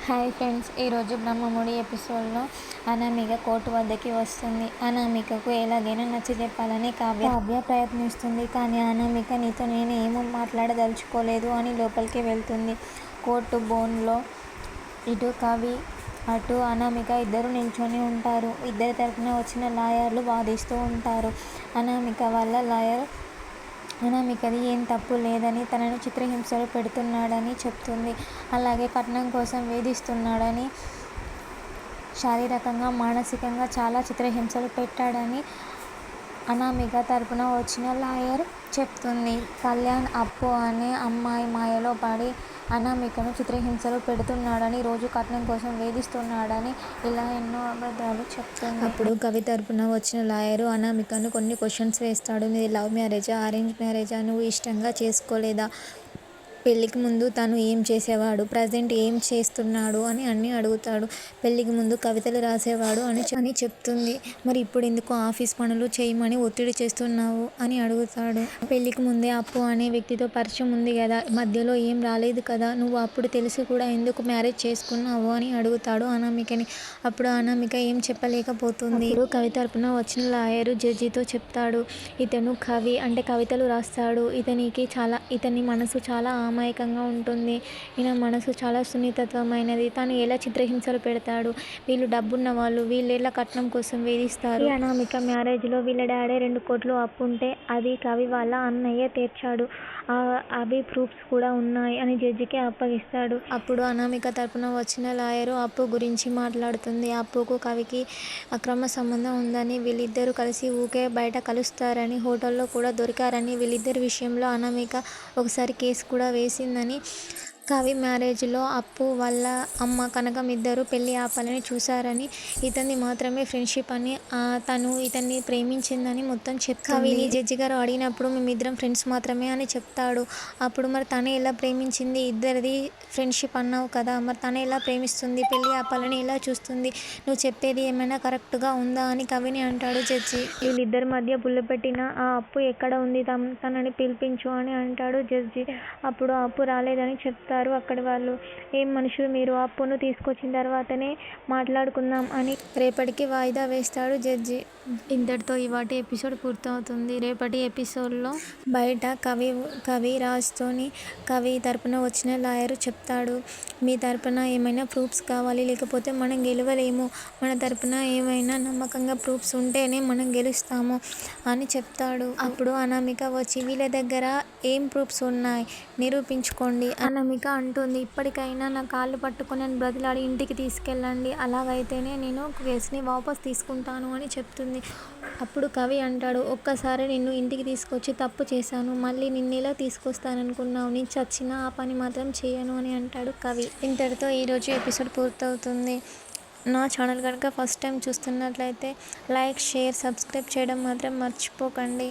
Hi friends, ఈరోజు బ్రహ్మముడి ఎపిసోడ్లో Anamika court వద్దకి వస్తుంది. అనామికకు ఎలాగైనా నచ్చ చెప్పాలని కావ్య ప్రయత్నిస్తుంది. కానీ అనామిక నీతో నేను ఏమో మాట్లాడదలుచుకోలేదు అని లోపలికి వెళ్తుంది. కోర్టు బోన్లో ఇటు కవి అటు అనామిక ఇద్దరు నిల్చొని ఉంటారు. ఇద్దరి తరపున వచ్చిన లాయర్లు వాదిస్తూ ఉంటారు. అనామిక వాళ్ళ లాయర్ అనామికది ఏం తప్పు లేదని, తనను చిత్రహింసలు పెడుతున్నాడని చెప్తుంది. అలాగే కట్నం కోసం వేధిస్తున్నాడని, శారీరకంగా మానసికంగా చాలా చిత్రహింసలు పెట్టాడని అనామిక తరపున వచ్చిన లాయర్ చెప్తుంది. కళ్యాణ్ అప్పు అనే అమ్మాయి మాయలో పడి అనామికను చిత్రహింసలు పెడుతున్నాడని, రోజు కట్నం కోసం వేధిస్తున్నాడని, ఇలా ఎన్నో అబద్ధాలు చెప్తుంది. అప్పుడు కవి తరపున వచ్చిన లాయరు అనామికను కొన్ని క్వశ్చన్స్ వేస్తాడు. మీది లవ్ మ్యారేజా, అరేంజ్ మ్యారేజా, నువ్వు ఇష్టంగా చేసుకోలేదా, పెళ్ళికి ముందు తను ఏం చేసేవాడు, ప్రజెంట్ ఏం చేస్తున్నాడు అని అన్నీ అడుగుతాడు. పెళ్ళికి ముందు కవితలు రాసేవాడు అని చెప్తుంది. మరి ఇప్పుడు ఎందుకు ఆఫీస్ పనులు చేయమని ఒత్తిడి చేస్తున్నావు అని అడుగుతాడు. పెళ్ళికి ముందే అప్పు అనే వ్యక్తితో పరిచయం ఉంది కదా, మధ్యలో ఏం రాలేదు కదా, నువ్వు అప్పుడు తెలిసి కూడా ఎందుకు మ్యారేజ్ చేసుకున్నావు అని అడుగుతాడు అనామికని. అప్పుడు అనామిక ఏం చెప్పలేకపోతుంది. ఇప్పుడు కవి తరపున వచ్చిన లాయరు జడ్జితో చెప్తాడు, ఇతను కవి అంటే కవితలు రాస్తాడు, ఇతని మనసు చాలా అమాయకంగా ఉంటుంది, ఈయన మనసు చాలా సున్నితత్వమైనది, తను ఎలా చిత్రహింసలు పెడతాడు, వీళ్ళు డబ్బున్న వాళ్ళు, వీళ్ళెలా కట్నం కోసం వేధిస్తారు. ఈ అనామిక మ్యారేజ్లో వీళ్ళ డాడీ 2 కోట్లు అప్పు ఉంటే అది కవి వాళ్ళ అన్నయ్య తీర్చాడు, అవి ప్రూఫ్స్ కూడా ఉన్నాయి అని జడ్జికి అప్పగిస్తాడు. అప్పుడు అనామిక తరపున వచ్చిన లాయరు అప్పు గురించి మాట్లాడుతుంది. అప్పుకు కవికి అక్రమ సంబంధం ఉందని, వీళ్ళిద్దరూ కలిసి ఊకే బయట కలుస్తారని, హోటల్లో కూడా దొరికారని, వీళ్ళిద్దరి విషయంలో అనామిక ఒకసారి కేసు కూడా వేసిందని, కవి మ్యారేజ్లో అప్పు వాళ్ళ అమ్మ కనకం ఇద్దరు పెళ్ళి ఆపాలని చూశారని, ఇతన్ని మాత్రమే ఫ్రెండ్షిప్ అని, తను ఇతన్ని ప్రేమించిందని మొత్తం చెప్తుంది. కవిని జడ్జి గారు అడిగినప్పుడు మేమిద్దరం ఫ్రెండ్స్ మాత్రమే అని చెప్తాడు. అప్పుడు మరి తను ఎలా ప్రేమించింది, ఇద్దరిది ఫ్రెండ్షిప్ అన్నావు కదా, మరి తను ఎలా ప్రేమిస్తుంది, పెళ్ళి ఆపాలని ఎలా చూస్తుంది, నువ్వు చెప్పేది ఏమైనా కరెక్ట్గా ఉందా అని కవిని అంటాడు జడ్జి. వీళ్ళిద్దరి మధ్య పుల్లపెట్టిన ఆ అప్పు ఎక్కడ ఉంది, తనని పిలిపించు అని అంటాడు జడ్జి. అప్పుడు అప్పు రాలేదని చెప్తారు అక్కడి వాళ్ళు. ఏం మనుషులు మీరు, అప్పును తీసుకొచ్చిన తర్వాతనే మాట్లాడుకుందాం అని రేపటికి వాయిదా వేస్తాడు జడ్జి. ఇంతటితో ఇవాటి ఎపిసోడ్ పూర్తవుతుంది. రేపటి ఎపిసోడ్లో బయట కవి రాజ్తోని కవి తరపున వచ్చిన లాయరు చెప్తాడు, మీ తరపున ఏమైనా ప్రూఫ్స్ కావాలి, లేకపోతే మనం గెలవలేము, మన తరపున ఏమైనా నమ్మకంగా ప్రూఫ్స్ ఉంటేనే మనం గెలుస్తాము అని చెప్తాడు. అప్పుడు అనామిక వచ్చి, వీళ్ళ దగ్గర ఏం ప్రూఫ్స్ ఉన్నాయి నిరూపించుకోండి అనామిక అంటుంది. ఇప్పటికైనా నా కాళ్ళు పట్టుకొని నన్ను బ్రతిలాడి ఇంటికి తీసుకెళ్ళండి, అలాగైతేనే నేను కేసుని వాపస్ తీసుకుంటాను అని చెప్తుంది. అప్పుడు కవి అంటాడు, ఒక్కసారి నిన్ను ఇంటికి తీసుకొచ్చి తప్పు చేశాను, మళ్ళీ నిన్నెలా తీసుకొస్తాననుకున్నావు, నేను చచ్చినా ఆ పని మాత్రం చేయను అని అంటాడు కవి. ఇంతటితో ఈరోజు ఎపిసోడ్ పూర్తవుతుంది. నా ఛానల్ కనుక ఫస్ట్ టైం చూస్తున్నట్లయితే లైక్, షేర్, సబ్స్క్రైబ్ చేయడం మాత్రం మర్చిపోకండి.